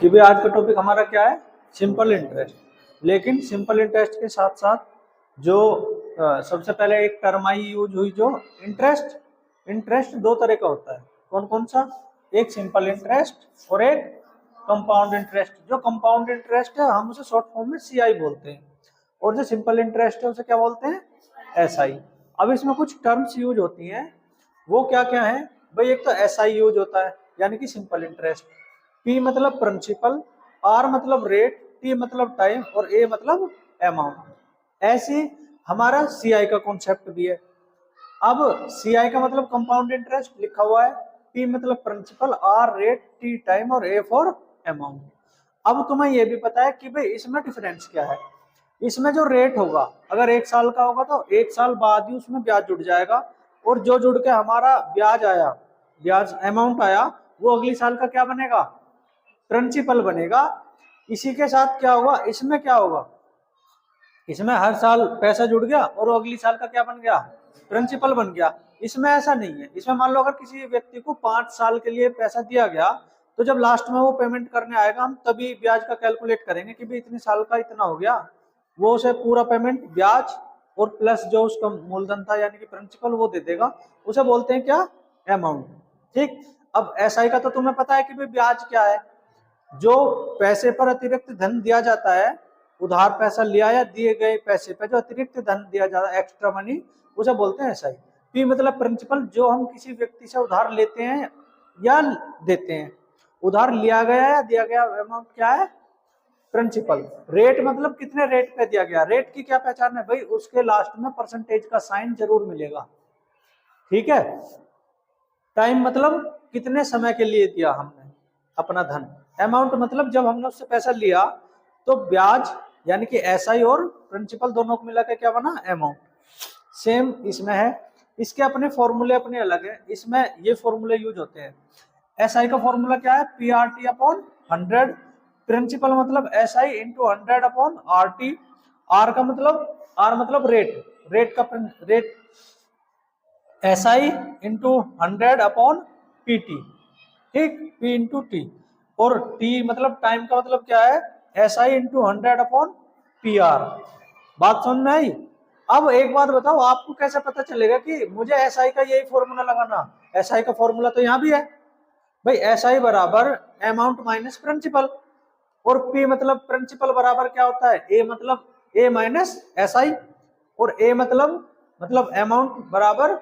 कि भाई आज का टॉपिक हमारा क्या है, सिंपल इंटरेस्ट। लेकिन सिंपल इंटरेस्ट के साथ साथ जो सबसे पहले एक टर्म आई यूज हुई जो इंटरेस्ट। इंटरेस्ट दो तरह का होता है, कौन कौन सा? एक सिंपल इंटरेस्ट और एक कंपाउंड इंटरेस्ट। जो कंपाउंड इंटरेस्ट है हम उसे शॉर्ट फॉर्म में सीआई बोलते हैं, और जो सिंपल इंटरेस्ट है उसे क्या बोलते हैं? एसआई। अब इसमें कुछ टर्म्स यूज होती हैं, वो क्या क्या है भाई? एक तो एसआई यूज होता है यानी कि सिंपल इंटरेस्ट। पी मतलब प्रिंसिपल, आर मतलब रेट, टी मतलब टाइम और ए मतलब अमाउंट। ऐसे हमारा सीआई का कॉन्सेप्ट भी है। अब सीआई का मतलब कंपाउंड इंटरेस्ट लिखा हुआ है, पी मतलब principal, R rate, T time और ए फॉर अमाउंट। अब तुम्हें यह भी पता है कि भाई इसमें डिफरेंस क्या है। इसमें जो रेट होगा अगर 1 साल का होगा तो 1 साल बाद ही उसमें ब्याज जुड़ जाएगा, और जो जुड़ के हमारा ब्याज आया, ब्याज अमाउंट आया, वो अगली साल का क्या बनेगा? प्रिंसिपल बनेगा। इसी के साथ क्या होगा, इसमें क्या होगा, इसमें हर साल पैसा जुड़ गया और अगली साल का क्या बन गया? प्रिंसिपल बन गया। इसमें ऐसा नहीं है। इसमें मान लो अगर किसी व्यक्ति को 5 साल के लिए पैसा दिया गया, तो जब लास्ट में वो पेमेंट करने आएगा हम तभी ब्याज का कैलकुलेट करेंगे कि भाई इतने साल का इतना हो गया। वो उसे पूरा पेमेंट ब्याज और प्लस जो उसका मूलधन था यानी कि प्रिंसिपल वो दे देगा। उसे बोलते हैं क्या? अमाउंट। ठीक। अब एसआई का तो तुम्हें पता है कि भाई ब्याज क्या है। जो पैसे पर अतिरिक्त धन दिया जाता है, उधार पैसा लिया या दिए गए पैसे पे जो अतिरिक्त धन दिया जाता है, एक्स्ट्रा मनी, उसे बोलते हैं एसआई। पी मतलब प्रिंसिपल, जो हम किसी व्यक्ति से उधार लेते हैं या देते हैं। उधार लिया गया या दिया गया अमाउंट क्या है? प्रिंसिपल। रेट मतलब कितने रेट पे दिया गया। रेट की क्या पहचान है भाई? उसके लास्ट में परसेंटेज का साइन जरूर मिलेगा। ठीक है। टाइम मतलब कितने समय के लिए दिया हमने अपना धन। अमाउंट मतलब जब हमने उससे पैसा लिया तो ब्याज यानी कि एसआई और प्रिंसिपल दोनों को मिला के क्या बना? अमाउंट। सेम इसमें है। इसके अपने फॉर्मूले अपने अलग है। इसमें ये फॉर्मूले यूज होते हैं। एसआई का फॉर्मूला क्या है? P R T upon 100। Principal मतलब SI into 100 upon R T. R का मतलब, आर मतलब रेट, रेट का rate SI into 100 upon P T. ठीक, पी इंटू टी। और टी मतलब टाइम का मतलब क्या है? SI into 100 upon P R. बात समझ में आई? अब एक बात बताओ, आपको कैसे पता चलेगा कि मुझे एसआई का यही फॉर्मूला लगाना? एसआई का फॉर्मूला तो यहाँ भी है भाई। एसआई बराबर अमाउंट माइनस प्रिंसिपल, और पी मतलब प्रिंसिपल बराबर क्या होता है? ए मतलब ए माइनस एसआई, और ए मतलब अमाउंट बराबर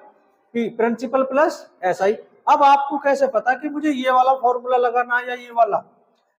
पी प्रिंसिपल प्लस एसआई। अब आपको कैसे पता कि मुझे ये वाला फॉर्मूला लगाना है या ये वाला?